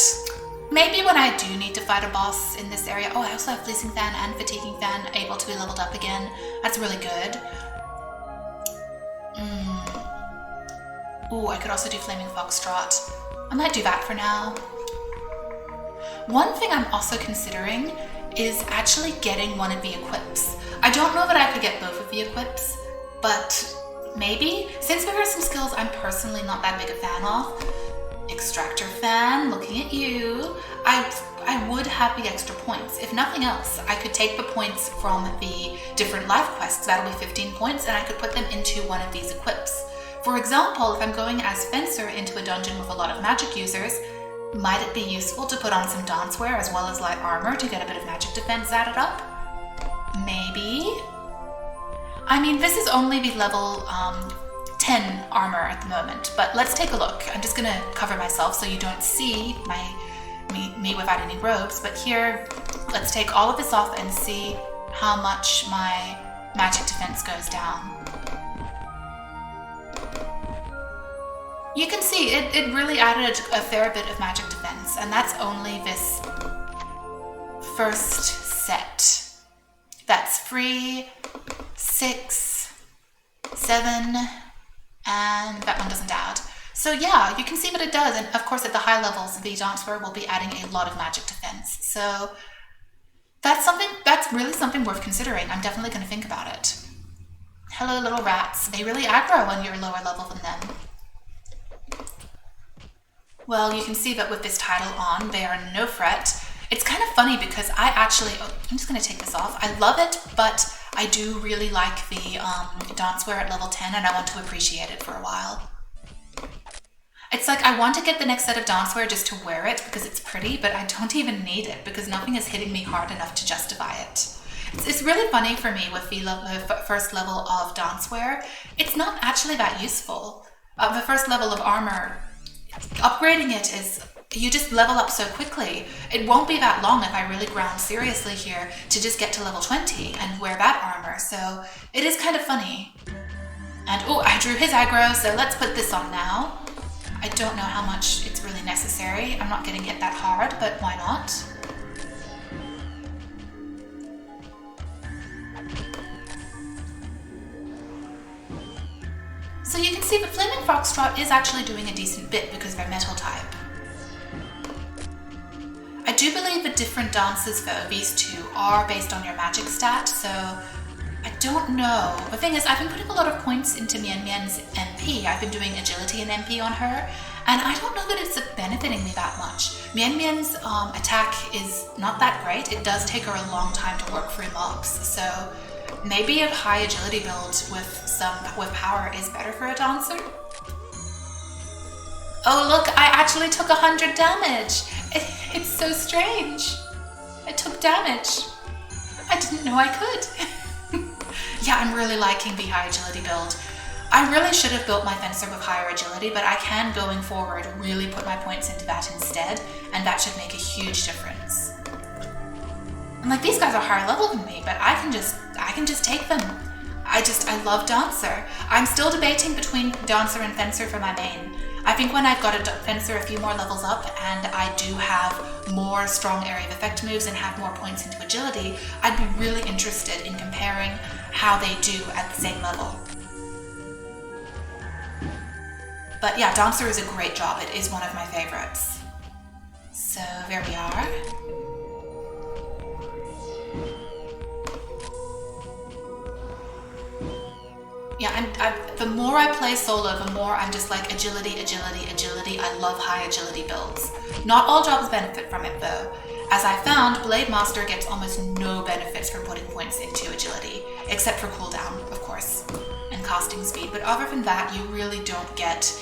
Speaker 1: maybe when I do need to fight a boss in this area. Oh, I also have Fleecing Fan and Fatiguing Fan able to be leveled up again. That's really good. Ooh, I could also do Flaming Foxtrot. I might do that for now. One thing I'm also considering is actually getting one of the equips. I don't know that I could get both of the equips, but maybe, since there are some skills I'm personally not that big a fan of. Extractor Fan, looking at you. I would have the extra points. If nothing else, I could take the points from the different life quests, that'll be 15 points, and I could put them into one of these equips. For example, if I'm going as Fencer into a dungeon with a lot of magic users, might it be useful to put on some dancewear as well as light armor to get a bit of magic defense added up? Maybe? I mean, this is only the level 10 armor at the moment, but let's take a look. I'm just gonna cover myself so you don't see me without any robes, but here, let's take all of this off and see how much my magic defense goes down. You can see it really added a fair bit of magic defense, and that's only this first set. That's 3, 6, 7, and that one doesn't add. So yeah, you can see what it does, and of course at the high levels, the dancewear will be adding a lot of magic defense. So that's really something worth considering. I'm definitely going to think about it. Hello, little rats. They really aggro when you're lower level than them. Well, you can see that with this title on, they are no threat. It's kind of funny because I actually, I'm just going to take this off. I love it, but I do really like the dancewear at level 10, and I want to appreciate it for a while. It's like I want to get the next set of dancewear just to wear it because it's pretty, but I don't even need it because nothing is hitting me hard enough to justify it. It's really funny for me with the first level of dancewear. It's not actually that useful. The first level of armor, upgrading it is, you just level up so quickly. It won't be that long if I really ground seriously here to just get to level 20 and wear that armor, so it is kind of funny. And oh, I drew his aggro, so let's put this on now. I don't know how much it's really necessary. I'm not getting hit that hard, but why not? you can see that Flaming Foxtrot is actually doing a decent bit because they're metal type. I do believe the different dances though, these two, are based on your magic stat, so I don't know. The thing is, I've been putting a lot of points into Mian Mian's MP. I've been doing agility and MP on her, and I don't know that it's benefiting me that much. Mian Mian's attack is not that great. It does take her a long time to work through mobs, so maybe a high agility build with power is better for a dancer. Oh look, I actually took 100 damage. It's so strange. I took damage. I didn't know I could. Yeah, I'm really liking the high agility build. I really should have built my fencer with higher agility, but I can, going forward, really put my points into that instead, and that should make a huge difference. And like, these guys are higher level than me, but I can just take them. I love Dancer. I'm still debating between Dancer and Fencer for my main. I think when I've got a Fencer a few more levels up and I do have more strong area of effect moves and have more points into agility, I'd be really interested in comparing how they do at the same level. But yeah, Dancer is a great job. It is one of my favorites. So there we are. Yeah, the more I play solo, the more I'm just like agility, agility, agility. I love high agility builds. Not all jobs benefit from it though. As I found, Blade Master gets almost no benefits from putting points into agility, except for cooldown, of course, and casting speed. But other than that, you really don't get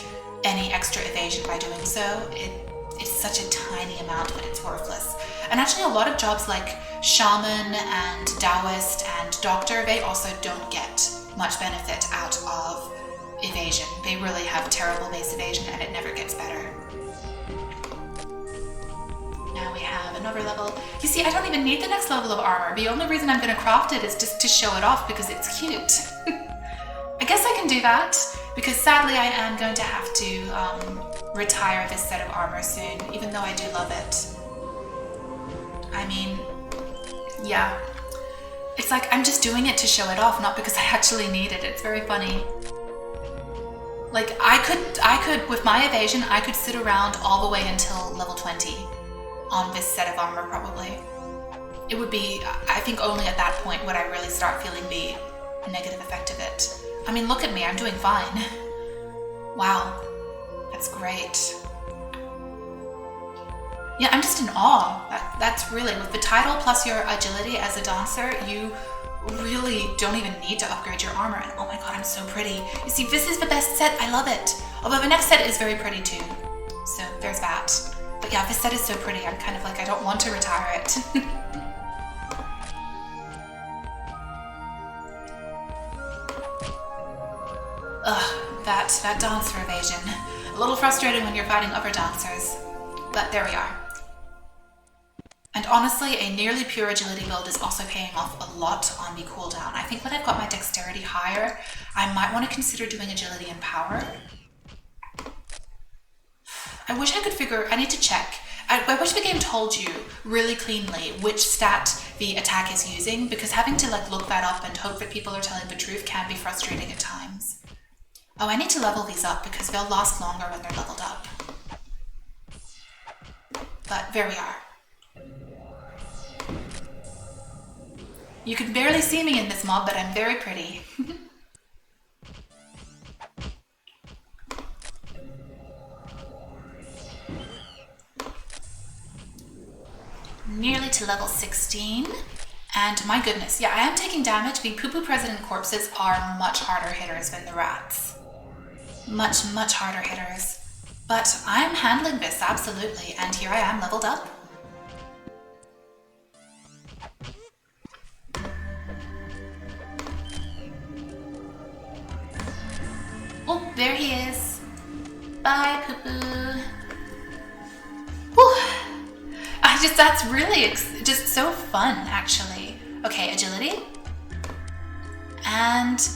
Speaker 1: any extra evasion by doing so. It's such a tiny amount, but it's worthless. And actually a lot of jobs like Shaman and Taoist and Doctor, they also don't get much benefit out of evasion. They really have terrible base evasion and it never gets better. Now we have another level. You see, I don't even need the next level of armor. The only reason I'm going to craft it is just to show it off because it's cute. I guess I can do that because sadly I am going to have to retire this set of armor soon, even though I do love it. I mean, yeah. It's like I'm just doing it to show it off, not because I actually need it. It's very funny. Like I could, with my evasion, I could sit around all the way until level 20 on this set of armor probably. It would be, I think only at that point would I really start feeling the negative effect of it. I mean, look at me, I'm doing fine. Wow, that's great. Yeah, I'm just in awe. That's really, with the title plus your agility as a dancer, you really don't even need to upgrade your armor. And oh my god, I'm so pretty. You see, this is the best set. I love it. Although the next set is very pretty too. So there's that. But yeah, this set is so pretty. I'm kind of like, I don't want to retire it. Ugh, that dancer evasion. A little frustrating when you're fighting other dancers. But there we are. And honestly, a nearly pure agility build is also paying off a lot on the cooldown. I think when I've got my dexterity higher, I might want to consider doing agility and power. I wish I could figure, I need to check. I wish the game told you really cleanly which stat the attack is using, because having to like look that up and hope that people are telling the truth can be frustrating at times. Oh, I need to level these up because they'll last longer when they're leveled up. But there we are. You can barely see me in this mob, but I'm very pretty. Nearly to level 16. And my goodness, yeah, I am taking damage. The Poo-Poo President corpses are much harder hitters than the rats. Much, much harder hitters. But I'm handling this, absolutely. And here I am, leveled up. Oh, there he is. Bye, Poo-Poo. Whew. That's really just so fun, actually. Okay, agility. And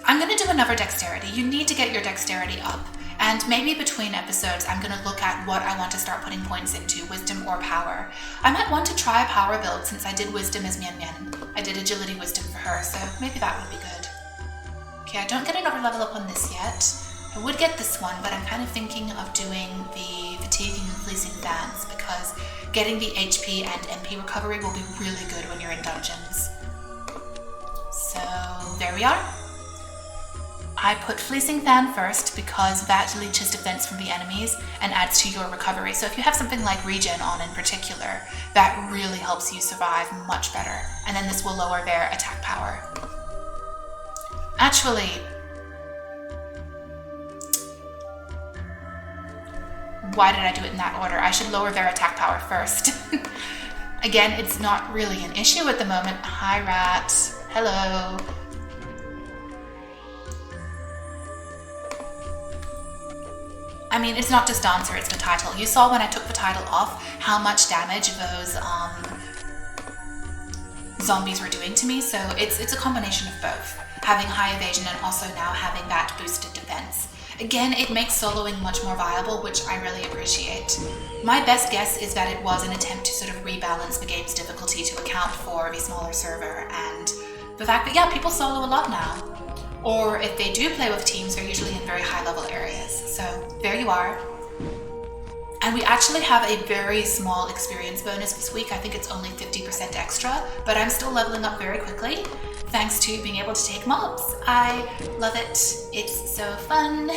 Speaker 1: I'm gonna do another dexterity. You need to get your dexterity up. And maybe between episodes, I'm gonna look at what I want to start putting points into, wisdom or power. I might want to try a power build since I did wisdom as Mian Mian. I did agility wisdom for her, so maybe that would be good. Okay, I don't get another level up on this yet. I would get this one, but I'm kind of thinking of doing the fatiguing and fleecing fans because getting the HP and MP recovery will be really good when you're in dungeons. So there we are. I put Fleecing Fan first because that leeches defense from the enemies and adds to your recovery. So if you have something like Regen on in particular, that really helps you survive much better. And then this will lower their attack power. Actually, why did I do it in that order? I should lower their attack power first. Again, it's not really an issue at the moment. Hi, Rat. Hello. I mean, it's not just Dancer, it's the title. You saw when I took the title off how much damage those zombies were doing to me, so it's a combination of both. Having high evasion and also now having that boosted defense. Again, it makes soloing much more viable, which I really appreciate. My best guess is that it was an attempt to sort of rebalance the game's difficulty to account for the smaller server and the fact that, yeah, people solo a lot now. Or if they do play with teams, they're usually in very high level areas. So there you are. And we actually have a very small experience bonus this week. I think it's only 50% extra, but I'm still leveling up very quickly thanks to being able to take mobs. I love it. It's so fun.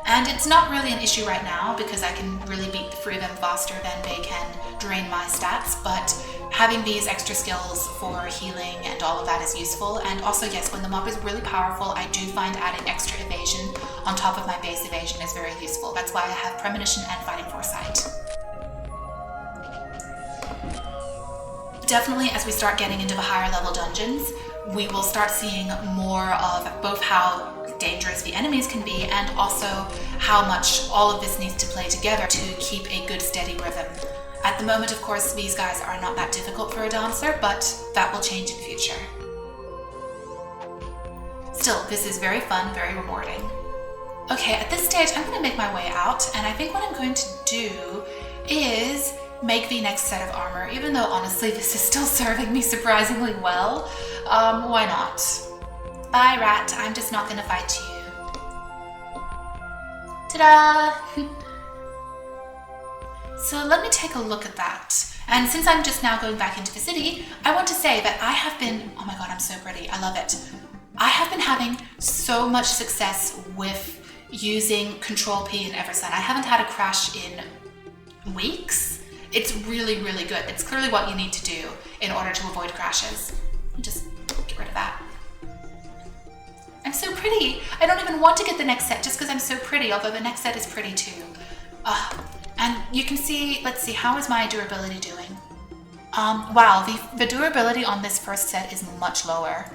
Speaker 1: And it's not really an issue right now because I can really beat the three of them faster than they can drain my stats, but having these extra skills for healing and all of that is useful. And also, yes, when the mob is really powerful, I do find adding extra evasion on top of my base evasion is very useful. That's why I have Premonition and Fighting Foresight. Definitely, as we start getting into the higher level dungeons, we will start seeing more of both how dangerous the enemies can be and also how much all of this needs to play together to keep a good steady rhythm. At the moment, of course, these guys are not that difficult for a dancer, but that will change in the future. Still, this is very fun, very rewarding. Okay, at this stage, I'm going to make my way out, and I think what I'm going to do is make the next set of armor, even though honestly this is still serving me surprisingly well. Why not? Bye, Rat. I'm just not going to fight you. Ta-da! So let me take a look at that. And since I'm just now going back into the city, I want to say that I have been, oh my god, I'm so pretty, I love it. I have been having so much success with using Control P in Eversun. I haven't had a crash in weeks. It's really, really good. It's clearly what you need to do in order to avoid crashes. Just get rid of that. I'm so pretty. I don't even want to get the next set just because I'm so pretty, although the next set is pretty too. And you can see, let's see, how is my durability doing? Wow, the durability on this first set is much lower.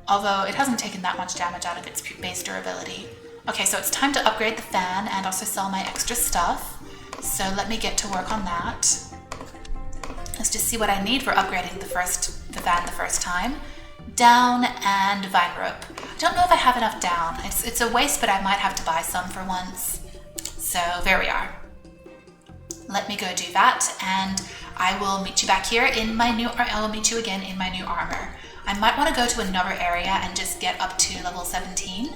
Speaker 1: Although it hasn't taken that much damage out of its base durability. Okay, so it's time to upgrade the fan and also sell my extra stuff. So let me get to work on that. Let's just see what I need for upgrading the fan the first time. Down and vine rope. I don't know if I have enough down. It's a waste, but I might have to buy some for once. So there we are. Let me go do that, and I will meet you back here in my new. I will meet you again in my new armor. I might want to go to another area and just get up to level 17.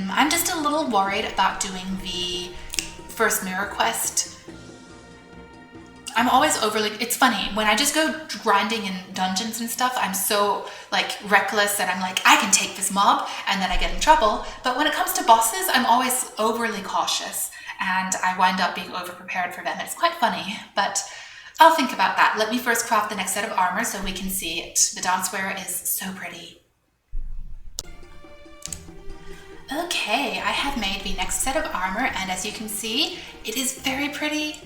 Speaker 1: I'm just a little worried about doing the first mirror quest. I'm always overly, it's funny, when I just go grinding in dungeons and stuff, I'm so like reckless and I'm like, I can take this mob, and then I get in trouble. But when it comes to bosses, I'm always overly cautious and I wind up being over-prepared for them. It's quite funny, but I'll think about that. Let me first craft the next set of armor so we can see it. The dancewear is so pretty. Okay, I have made the next set of armor, and as you can see, it is very pretty.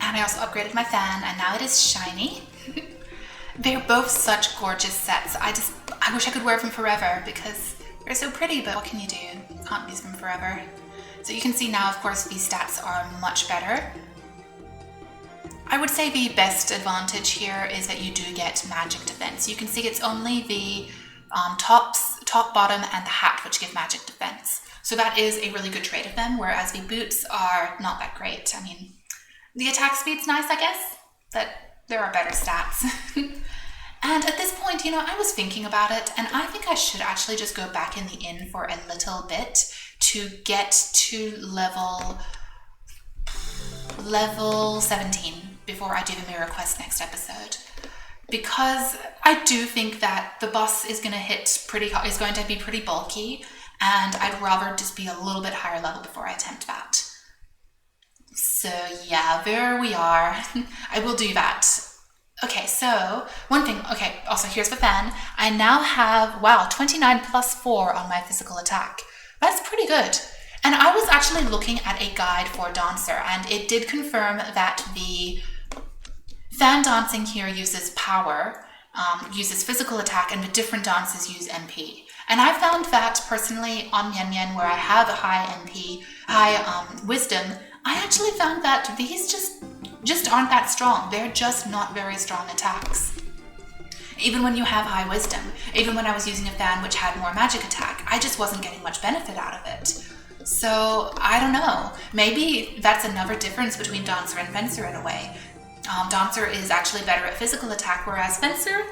Speaker 1: And I also upgraded my fan, and now it is shiny. They're both such gorgeous sets. I wish I could wear them forever because they're so pretty, but what can you do? You can't use them forever. So you can see now, of course, these stats are much better. I would say the best advantage here is that you do get magic defense. You can see it's only the top, bottom, and the hat which give magic defense. So that is a really good trait of them, whereas the boots are not that great. I mean, the attack speed's nice, I guess, but There are better stats. And at this point, I was thinking about it, and I think I should actually just go back in the inn for a little bit to get to level 17 before I do the mirror quest next episode. Because I do think that the boss is going to be pretty bulky, and I'd rather just be a little bit higher level before I attempt that. So yeah, there we are. I will do that. Okay, so one thing, also here's the fan. I now have, 29 plus 4 on my physical attack. That's pretty good. And I was actually looking at a guide for Dancer, and it did confirm that the fan dancing here uses power, uses physical attack, and the different dances use MP. And I found that personally on Mian Mian, where I have a high MP, high wisdom, I actually found that these just aren't that strong. They're just not very strong attacks. Even when you have high wisdom, even when I was using a fan which had more magic attack, I just wasn't getting much benefit out of it. So I don't know. Maybe that's another difference between Dancer and Fencer in a way. Dancer is actually better at physical attack, whereas Fencer,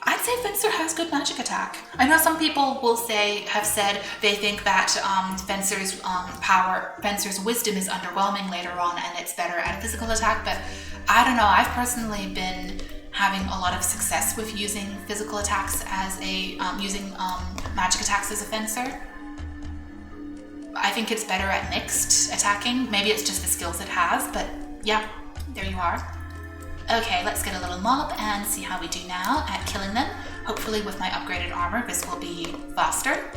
Speaker 1: I'd say Fencer has good magic attack. I know some people have said they think that Fencer's wisdom is underwhelming later on and it's better at physical attack, but I don't know. I've personally been having a lot of success with using physical attacks as using magic attacks as a Fencer. I think it's better at mixed attacking. Maybe it's just the skills it has, but yeah, there you are. Okay, let's get a little mob and see how we do now at killing them. Hopefully with my upgraded armor, this will be faster.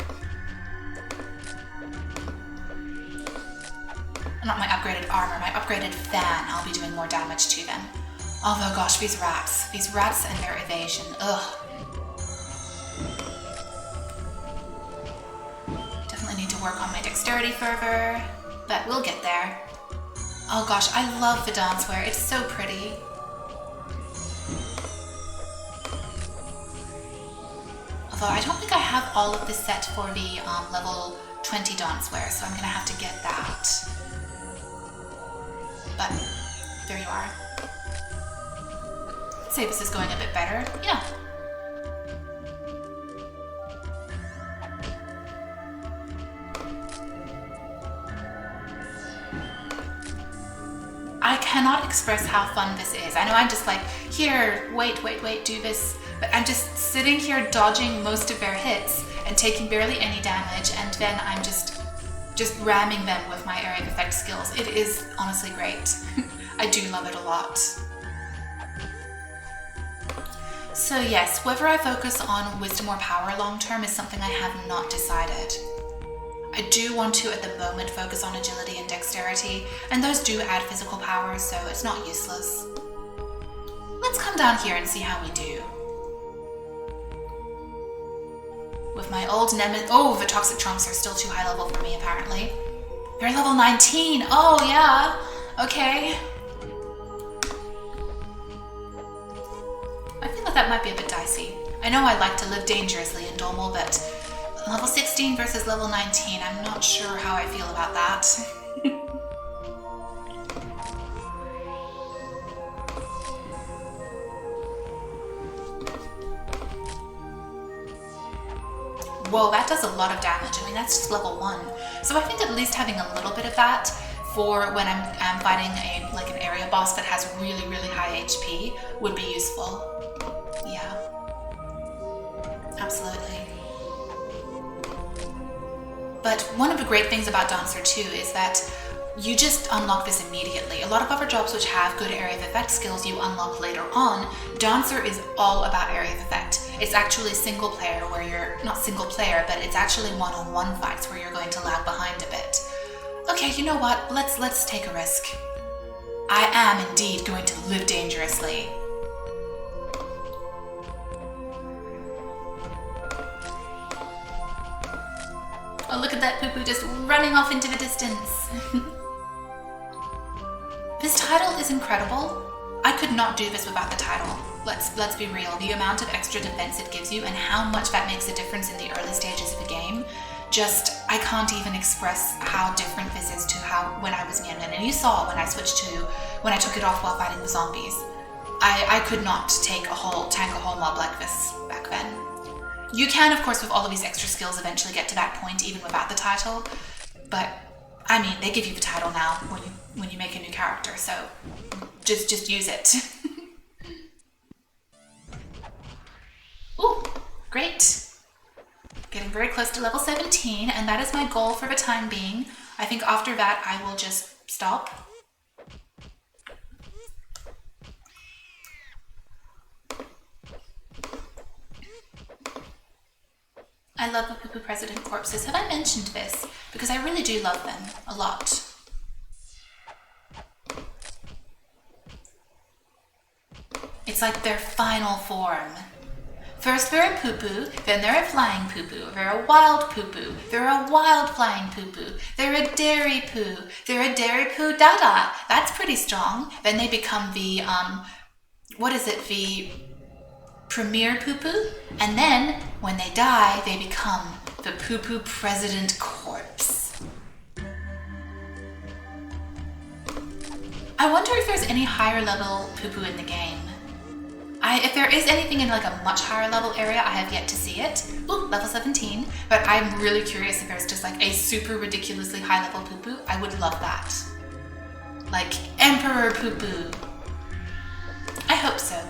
Speaker 1: Not my upgraded armor, my upgraded fan. I'll be doing more damage to them. Although, gosh, these rats and their evasion, ugh. Definitely need to work on my dexterity further, but we'll get there. Oh gosh, I love the dancewear. It's so pretty. Although I don't think I have all of this set for the level 20 dancewear, so I'm going to have to get that. But there you are. Let's say this is going a bit better. Yeah. I cannot express how fun this is. I know I'm just like, here, wait, do this. But I'm just sitting here dodging most of their hits and taking barely any damage, and then I'm just ramming them with my area of effect skills. It is honestly great. I do love it a lot. So yes, whether I focus on wisdom or power long term is something I have not decided. I do want to, at the moment, focus on agility and dexterity, and those do add physical power, so it's not useless. Let's come down here and see how we do. With my old nemesis... Oh, the toxic trunks are still too high level for me, apparently. They're level 19! Oh, yeah! Okay. I feel like that might be a bit dicey. I know I like to live dangerously in Domel, but level 16 versus level 19, I'm not sure how I feel about that. Whoa, that does a lot of damage. I mean, that's just level 1. So I think at least having a little bit of that for when I'm fighting an area boss that has really, really high HP would be useful. Yeah. Absolutely. But one of the great things about Dancer too is that you just unlock this immediately. A lot of other jobs which have good area of effect skills you unlock later on. Dancer is all about area of effect. It's actually single player where you're, not single player, but it's actually one-on-one fights where you're going to lag behind a bit. Okay, you know what? Let's take a risk. I am indeed going to live dangerously. Oh, look at that poo-poo just running off into the distance. This title is incredible. I could not do this without the title. Let's be real. The amount of extra defense it gives you and how much that makes a difference in the early stages of the game, I can't even express how different this is to how when I was Mian Mian. And you saw when I took it off while fighting the zombies. I could not tank a whole mob like this back then. You can, of course, with all of these extra skills eventually get to that point even without the title, but I mean, they give you the title now when you make a new character, so just use it. Ooh, great. Getting very close to level 17, and that is my goal for the time being. I think after that I will just stop. I love the Poo-Poo President corpses. Have I mentioned this? Because I really do love them a lot. It's like their final form. First they're a poo-poo, then they're a flying poo-poo, they're a wild poo-poo, they're a wild flying poo-poo, they're a dairy poo, they're a dairy poo dada. That's pretty strong. Then they become the, the premier poo-poo, and then when they die, they become the Poo-Poo President corpse. I wonder if there's any higher level poo-poo in the game. If there is anything in like a much higher level area, I have yet to see it. Ooh, level 17. But I'm really curious if there's just like a super ridiculously high level poo-poo. I would love that. Like Emperor Poo-Poo. I hope so.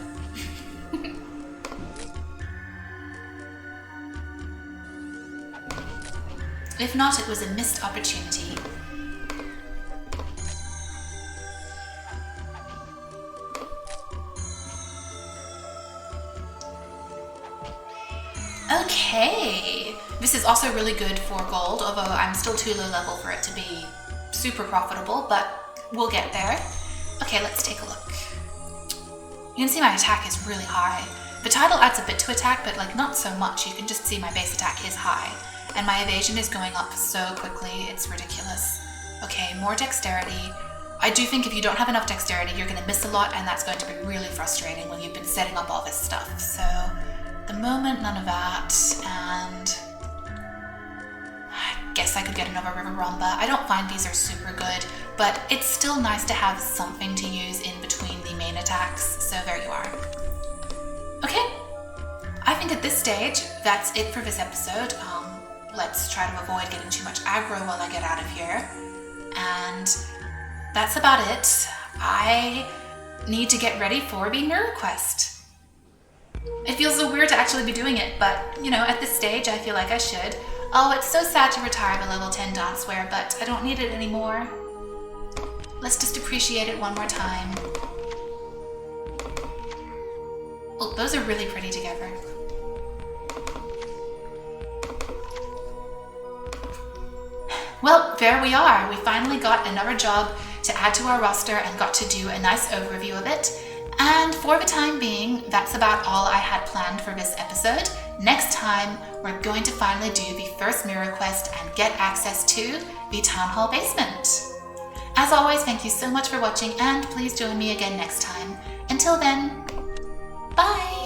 Speaker 1: If not, it was a missed opportunity. Okay, this is also really good for gold, although I'm still too low level for it to be super profitable, but we'll get there. Okay, let's take a look. You can see my attack is really high. The title adds a bit to attack, but like not so much. You can just see my base attack is high. And my evasion is going up so quickly, it's ridiculous. Okay, more dexterity. I do think if you don't have enough dexterity, you're going to miss a lot, and that's going to be really frustrating when you've been setting up all this stuff. So, at the moment, none of that, and I guess I could get another River Rumba. I don't find these are super good, but it's still nice to have something to use in between the main attacks, so there you are. Okay, I think at this stage, that's it for this episode. Let's try to avoid getting too much aggro while I get out of here. And that's about it. I need to get ready for the mirror quest. It feels so weird to actually be doing it, but you know, at this stage I feel like I should. Oh, it's so sad to retire the level 10 dancewear, but I don't need it anymore. Let's just appreciate it one more time. Oh, those are really pretty together. Well, there we are. We finally got another job to add to our roster and got to do a nice overview of it. And for the time being, that's about all I had planned for this episode. Next time, we're going to finally do the first mirror quest and get access to the Town Hall basement. As always, thank you so much for watching, and please join me again next time. Until then, bye!